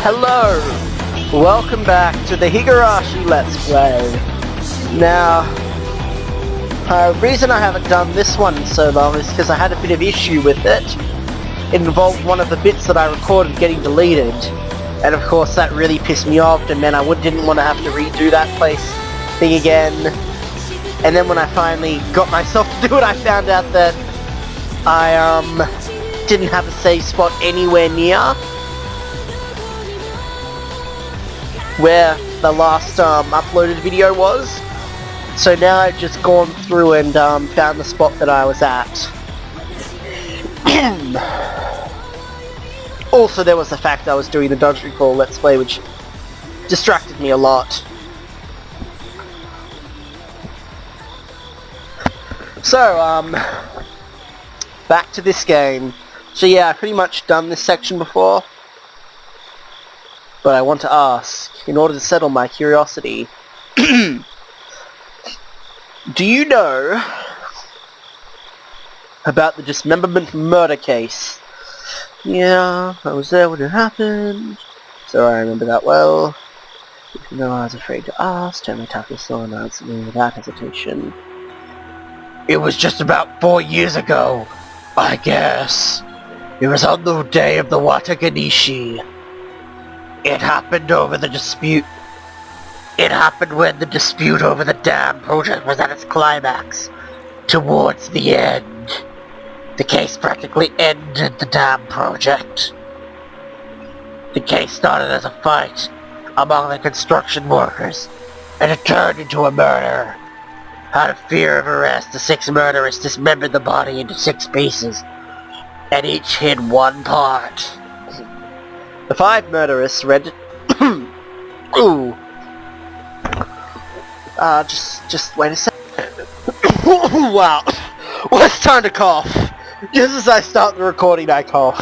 Hello! Welcome back to the Higurashi Let's Play. Now, the reason I haven't done this one in so long is because I had a bit of issue with it. It involved one of the bits that I recorded getting deleted. And of course that really pissed me off, and then I didn't want to have to redo that thing again. And then when I finally got myself to do it, I found out that I didn't have a save spot anywhere near where the last uploaded video was. So now I've just gone through and found the spot that I was at. Also, there was the fact I was doing the Dodge Recall Let's Play, which distracted me a lot. So, back to this game. So yeah, I've pretty much done this section before. But I want to ask, in order to settle my curiosity, do you know about the dismemberment murder case? Yeah, I was there when it happened, so I remember that well. Even though I was afraid to ask, Tomitake saw and answered me without hesitation. It was just about 4 years ago, I guess. It was on the day of the Wataganishi. It happened over the dispute. It happened when the dispute over the dam project was at its climax. Towards the end. The case practically ended the dam project. The case started as a fight among the construction workers, and it turned into a murder. Out of fear of arrest, the 6 murderers dismembered the body into 6 pieces, and each hid one part. The 5 murderers rendered... Ooh. Just wait a second. Wow. Well, it's time to cough. Just as I start the recording, I cough.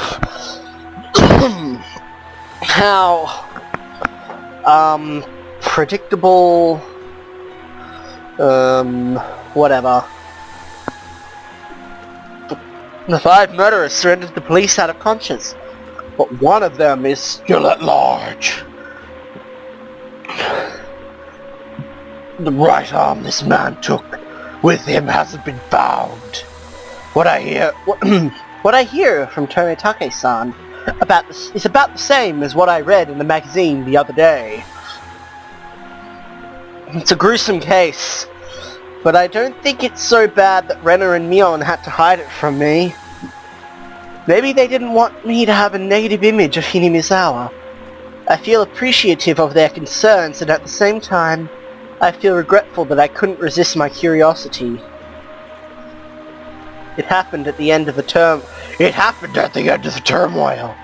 How... predictable... whatever. The 5 murderers surrendered the police out of conscience, but one of them is still at large. The right arm this man took with him hasn't been found. What I hear from Tomitake-san is about the same as what I read in the magazine the other day. It's a gruesome case, but I don't think it's so bad that Renner and Mion had to hide it from me. Maybe they didn't want me to have a negative image of Hinamizawa. I feel appreciative of their concerns, and at the same time, I feel regretful that I couldn't resist my curiosity. It happened at the end of the turmoil.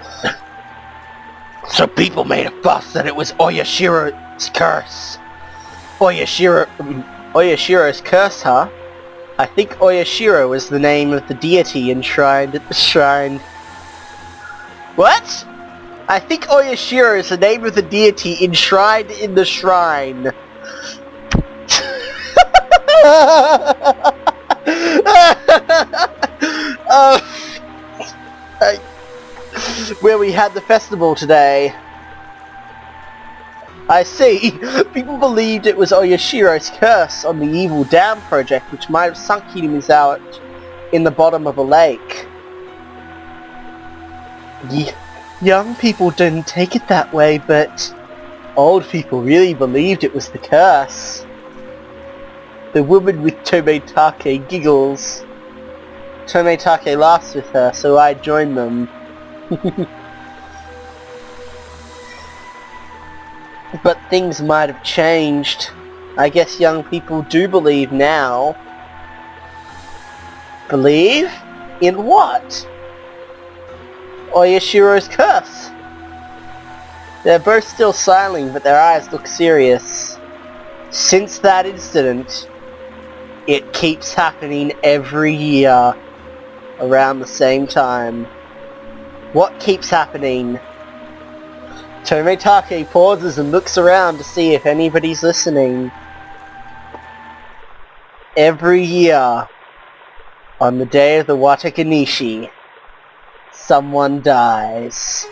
So people made a fuss that it was Oyashiro's curse. Oyashiro's curse, huh? I think Oyashiro is the name of the deity enshrined at the shrine. What? I think Oyashiro is the name of the deity enshrined in the shrine. Where we had the festival today. I see. People believed it was Oyashiro's curse on the evil dam project, which might have sunk Hinamizawa in the bottom of a lake. Young people didn't take it that way, but old people really believed it was the curse. The woman with Tomitake giggles. Tomitake laughs with her, so I join them. But things might have changed. I guess young people do believe now. Believe? In what? Oyashiro's curse. They're both still smiling, but their eyes look serious. Since that incident, it keeps happening every year, around the same time. What keeps happening? Tomitake pauses and looks around to see if anybody's listening. Every year, on the day of the Wataganishi, someone dies.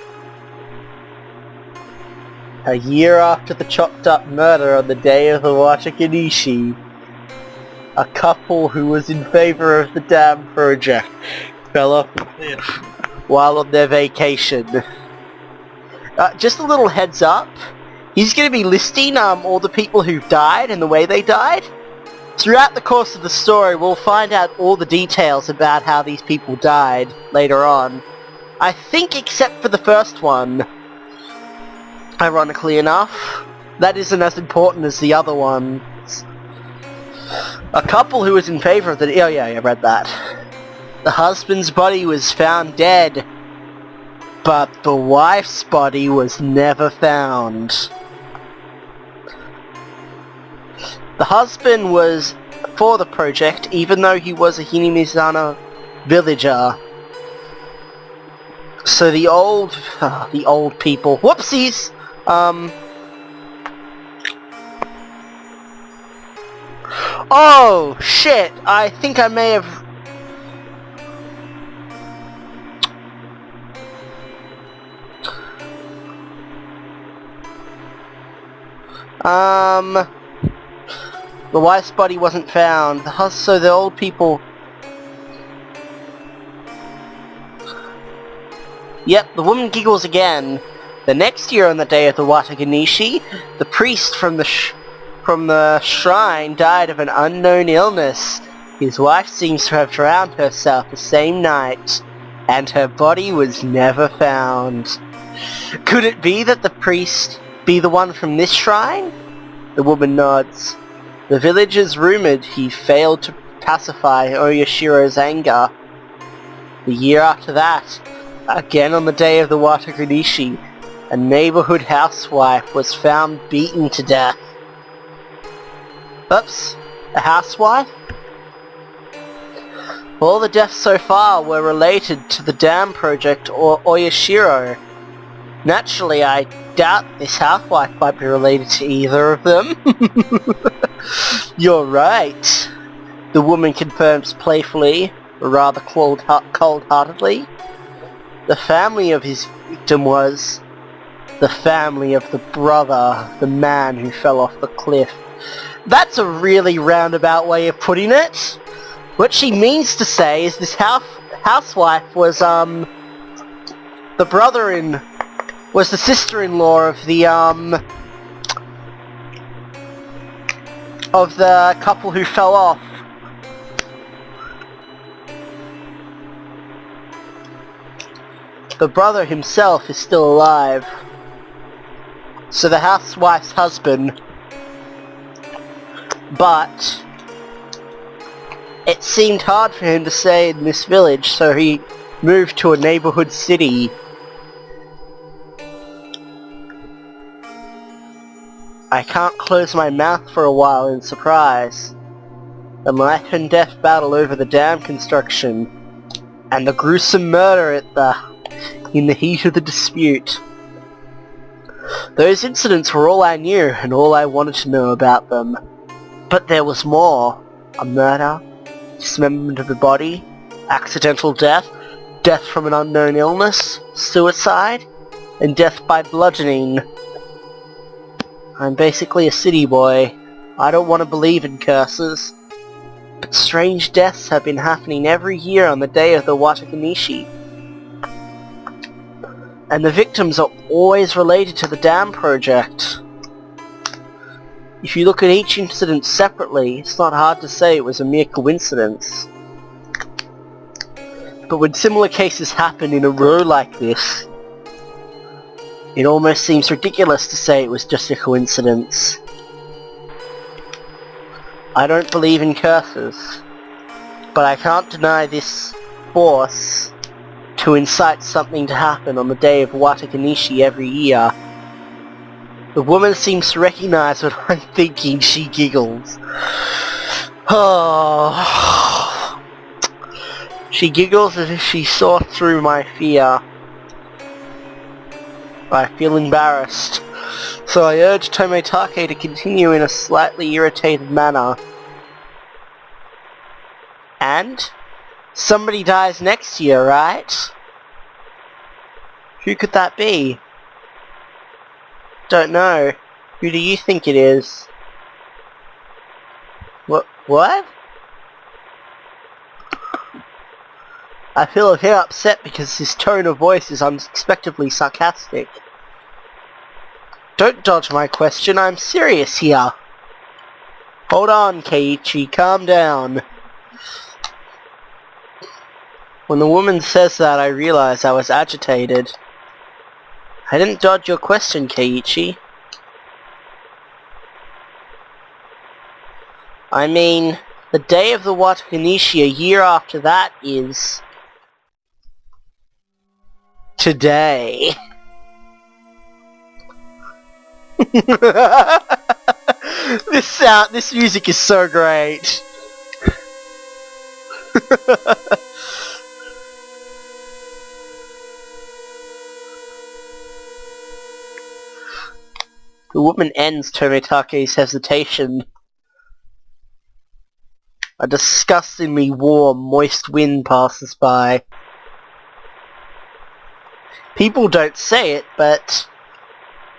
A year after the chopped up murder on the day of the Watakanishi, a couple who was in favor of the dam project fell off the cliff while on their vacation. Just a little heads up, he's going to be listing all the people who've died and the way they died. Throughout the course of the story, we'll find out all the details about how these people died later on. I think except for the first one, ironically enough, that isn't as important as the other ones. A couple who was in favor of the... Oh yeah, I read that. The husband's body was found dead, but the wife's body was never found. The husband was for the project, even though he was a Hinamizana villager. So the old people... Whoopsies! Oh, shit! I think I may have... The wife's body wasn't found. So the old people... Yep, the woman giggles again. The next year on the day of the Watakanishi, the priest from the shrine died of an unknown illness. His wife seems to have drowned herself the same night, and her body was never found. Could it be that the priest be the one from this shrine? The woman nods. The villagers rumored he failed to pacify Oyashiro's anger. The year after that, again on the day of the Watakanishi, a neighborhood housewife was found beaten to death. Oops, a housewife? All the deaths so far were related to the dam project or Oyashiro. Naturally, I doubt this housewife might be related to either of them. You're right, the woman confirms playfully, or rather cold-heartedly. The family of his victim was the family of the brother, the man who fell off the cliff. That's a really roundabout way of putting it. What she means to say is this housewife was was the sister-in-law of the couple who fell off. The brother himself is still alive. So the housewife's husband, but it seemed hard for him to stay in this village, so he moved to a neighborhood city. I can't close my mouth for a while in surprise. The life and death battle over the dam construction, and the gruesome murder in the heat of the dispute. Those incidents were all I knew and all I wanted to know about them. But there was more. A murder, dismemberment of the body, accidental death, death from an unknown illness, suicide, and death by bludgeoning. I'm basically a city boy. I don't want to believe in curses. But strange deaths have been happening every year on the day of the Watakanishi. And the victims are always related to the dam project. If you look at each incident separately, it's not hard to say it was a mere coincidence. But when similar cases happen in a row like this, it almost seems ridiculous to say it was just a coincidence. I don't believe in curses, but I can't deny this force to incite something to happen on the day of Watakanishi every year. The woman seems to recognize what I'm thinking. She giggles. Oh. She giggles as if she saw through my fear. I feel embarrassed, so I urge Tomitake to continue in a slightly irritated manner. And? Somebody dies next year, right? Who could that be? Don't know. Who do you think it is? What? I feel a bit upset because his tone of voice is unexpectedly sarcastic. Don't dodge my question, I'm serious here. Hold on, Keiichi, calm down. When the woman says that, I realize I was agitated. I didn't dodge your question, Keiichi. I mean, the day of the Watakanishi a year after that is... today. This music is so great. The woman ends Tomitake's hesitation. A disgustingly warm, moist wind passes by. People don't say it, but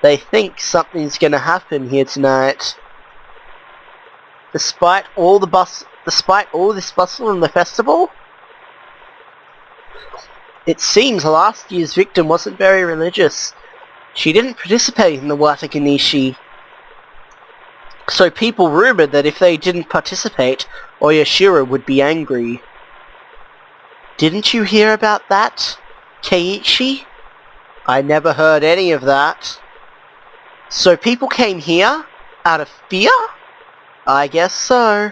they think something's gonna happen here tonight. Despite all this bustle in the festival, it seems last year's victim wasn't very religious. She didn't participate in the Watakanishi. So people rumored that if they didn't participate, Oyashiro would be angry. Didn't you hear about that, Keiichi? I never heard any of that. So people came here? Out of fear? I guess so.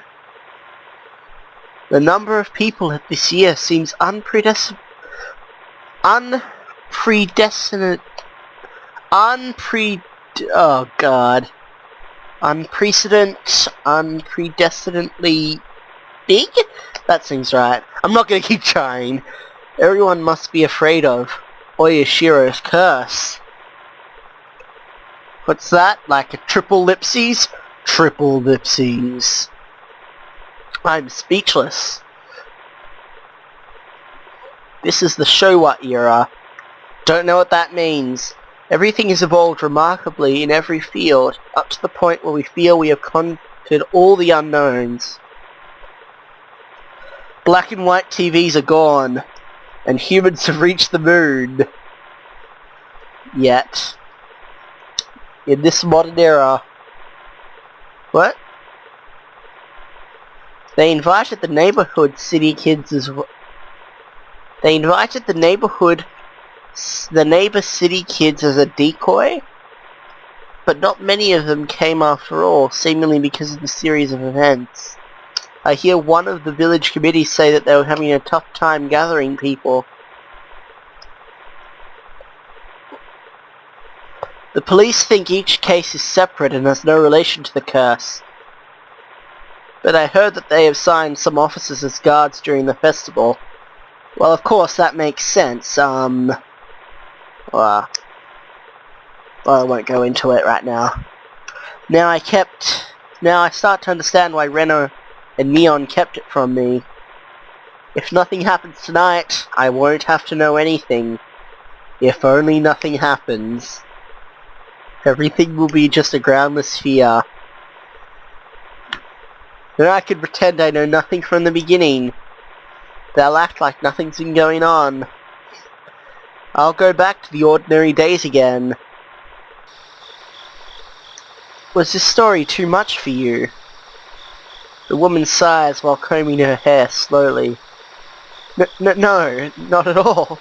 The number of people at this year seems unprecedented. Oh god. Unprecedentedly big? That seems right. I'm not gonna keep trying. Everyone must be afraid of Oyashiro's curse. What's that? Like a triple ellipses? Triple ellipses. I'm speechless. This is the Showa era. Don't know what that means. Everything has evolved remarkably in every field, up to the point where we feel we have conquered all the unknowns. Black and white TVs are gone, and humans have reached the moon. Yet, in this modern era... What? They invited the neighbor city kids as well. They invited the neighbor city kids as a decoy, but not many of them came after all, seemingly because of the series of events. I hear one of the village committees say that they were having a tough time gathering people. The police think each case is separate and has no relation to the curse. But I heard that they have signed some officers as guards during the festival. Well, of course, that makes sense. Well, I won't go into it right now. Now I start to understand why Reno and Neon kept it from me. If nothing happens tonight, I won't have to know anything. If only nothing happens. Everything will be just a groundless fear. Then I could pretend I know nothing from the beginning. They'll act like nothing's been going on. I'll go back to the ordinary days again. Was this story too much for you? The woman sighs while combing her hair slowly. No, not at all.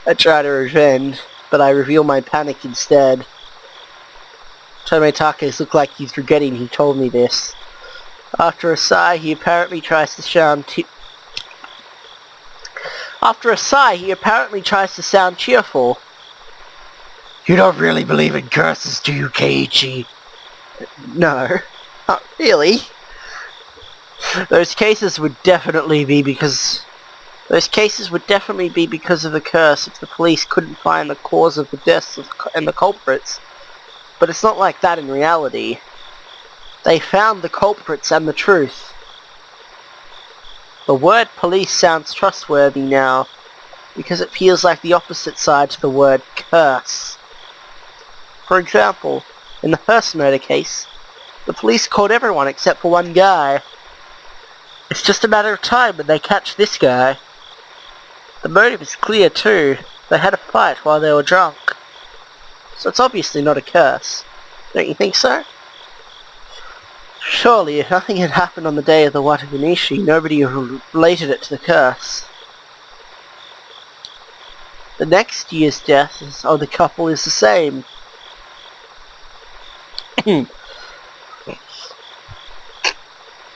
I try to revenge, but I reveal my panic instead. Tomitake's look like he's regretting he told me this. After a sigh, he apparently tries to sound cheerful. You don't really believe in curses, do you, Keiichi? No, not really. Those cases would definitely be because of the curse if the police couldn't find the cause of the deaths and the culprits. But it's not like that in reality. They found the culprits and the truth. The word police sounds trustworthy now, because it feels like the opposite side to the word curse. For example, in the first murder case, the police caught everyone except for one guy. It's just a matter of time when they catch this guy. The motive is clear too. They had a fight while they were drunk. So it's obviously not a curse. Don't you think so? Surely, if nothing had happened on the day of the Wataganishi, nobody related it to the curse. The next year's death of the couple is the same.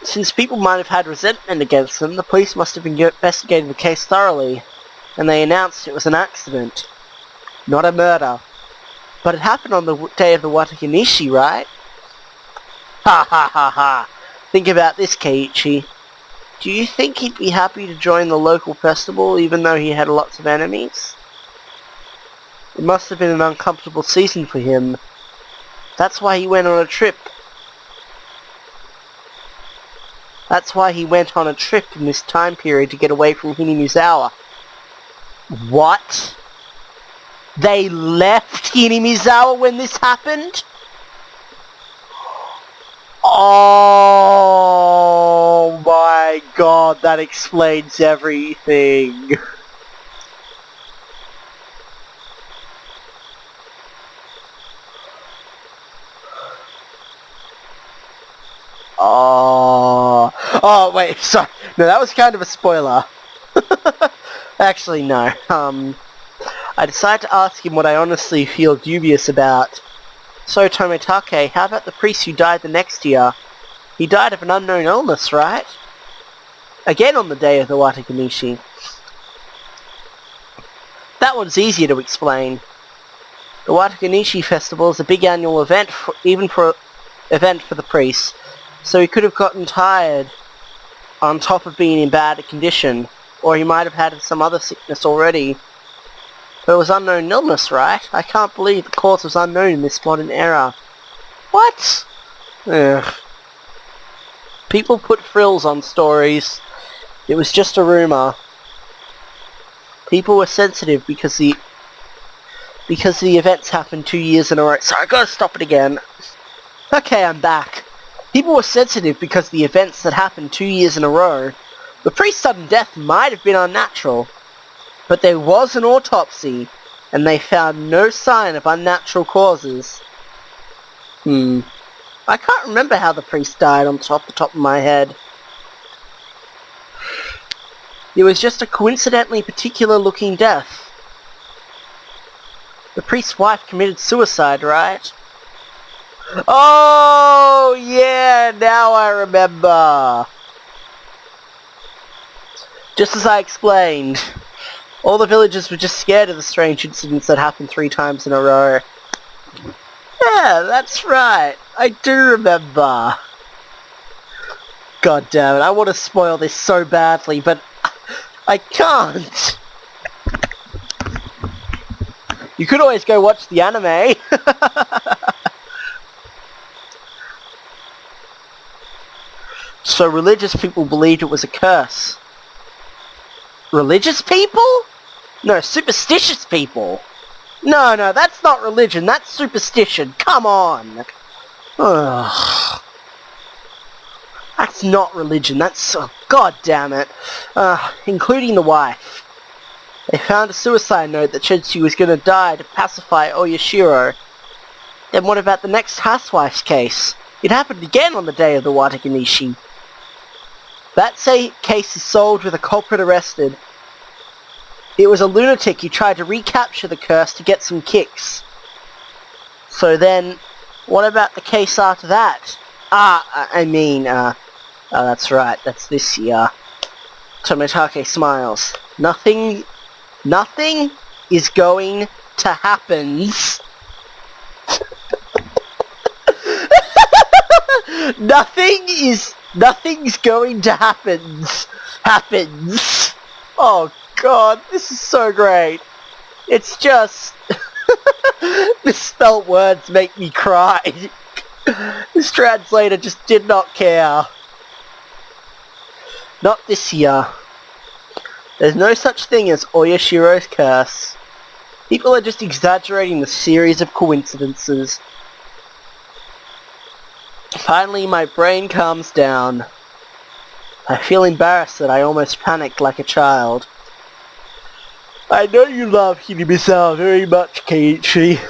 Since people might have had resentment against them, the police must have investigated the case thoroughly, and they announced it was an accident, not a murder. But it happened on the day of the Wataganishi, right? Ha ha ha ha! Think about this, Keiichi. Do you think he'd be happy to join the local festival even though he had lots of enemies? It must have been an uncomfortable season for him. That's why he went on a trip. That's why he went on a trip in this time period to get away from Hinamizawa. What? They left Hinamizawa when this happened? Oh my god, that explains everything. Oh wait, sorry. No, that was kind of a spoiler. Actually, no. I decided to ask him what I honestly feel dubious about. So, Tomitake, how about the priest who died the next year? He died of an unknown illness, right? Again on the day of the Wataganishi. That one's easier to explain. The Wataganishi festival is a big annual event, for the priest, so he could have gotten tired on top of being in bad condition, or he might have had some other sickness already. But it was unknown illness, right? I can't believe the cause was unknown in this modern era. What? Ugh. People put frills on stories. It was just a rumor. People were sensitive because the events happened 2 years in a row. Sorry, I gotta stop it again. Okay, I'm back. People were sensitive because the events that happened 2 years in a row. The priest's sudden death might have been unnatural, but there was an autopsy, and they found no sign of unnatural causes. I can't remember how the priest died on the top of my head. It was just a coincidentally particular looking death. The priest's wife committed suicide, right? Oh, yeah, now I remember. Just as I explained, all the villagers were just scared of the strange incidents that happened 3 times in a row. Yeah, that's right. I do remember. God damn it, I want to spoil this so badly, but I can't. You could always go watch the anime. So religious people believed it was a curse. Religious people? No, superstitious people. No, that's not religion, that's superstition. Come on. Ugh. That's not religion, that's... Oh, God damn it. Including the wife. They found a suicide note that said she was going to die to pacify Oyashiro. Then what about the next housewife's case? It happened again on the day of the Wataganishi. That case is solved with a culprit arrested. It was a lunatic who tried to recapture the curse to get some kicks. So then, what about the case after that? That's right, that's this year. Tomitake smiles. Nothing is going to happen. Nothing's going to happens. Oh god, this is so great. It's just... misspelt words make me cry. This translator just did not care. Not this year. There's no such thing as Oyashiro's curse. People are just exaggerating the series of coincidences. Finally, my brain calms down. I feel embarrassed that I almost panicked like a child. I know you love Higurashi very much, Keiichi.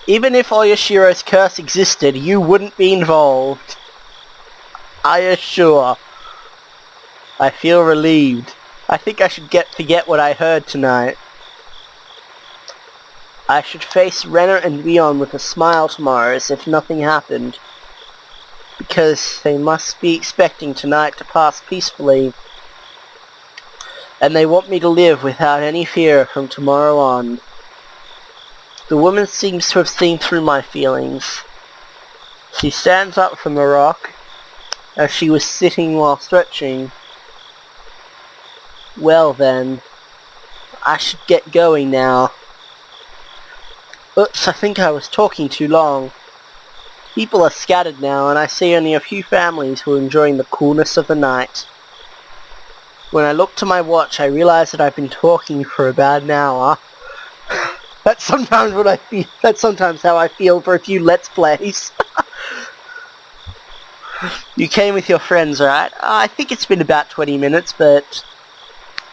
Even if Oyashiro's curse existed, you wouldn't be involved. I assure. I feel relieved. I think I should forget what I heard tonight. I should face Renner and Leon with a smile tomorrow as if nothing happened. Because they must be expecting tonight to pass peacefully. And they want me to live without any fear from tomorrow on. The woman seems to have seen through my feelings. She stands up from the rock, as she was sitting while stretching. Well then, I should get going now. Oops, I think I was talking too long. People are scattered now, and I see only a few families who are enjoying the coolness of the night. When I look to my watch, I realize that I've been talking for about an hour. That's sometimes what I feel. That's sometimes how I feel for a few Let's Plays. You came with your friends, right? I think it's been about 20 minutes, but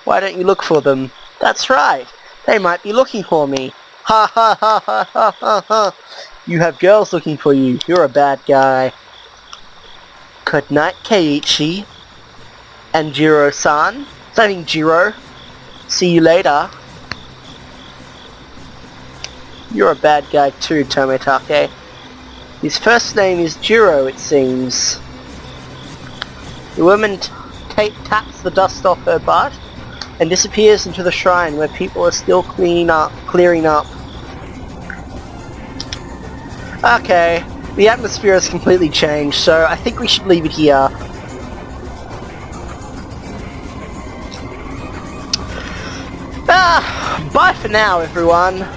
why don't you look for them? That's right. They might be looking for me. Ha ha ha ha ha ha ha. You have girls looking for you. You're a bad guy. Good night, Keiichi. And Jiro-san. I mean Jiro. See you later. You're a bad guy too, Tomitake. His first name is Jiro, it seems. The woman taps the dust off her butt and disappears into the shrine where people are still clearing up. Okay, the atmosphere has completely changed, so I think we should leave it here. Bye for now, everyone.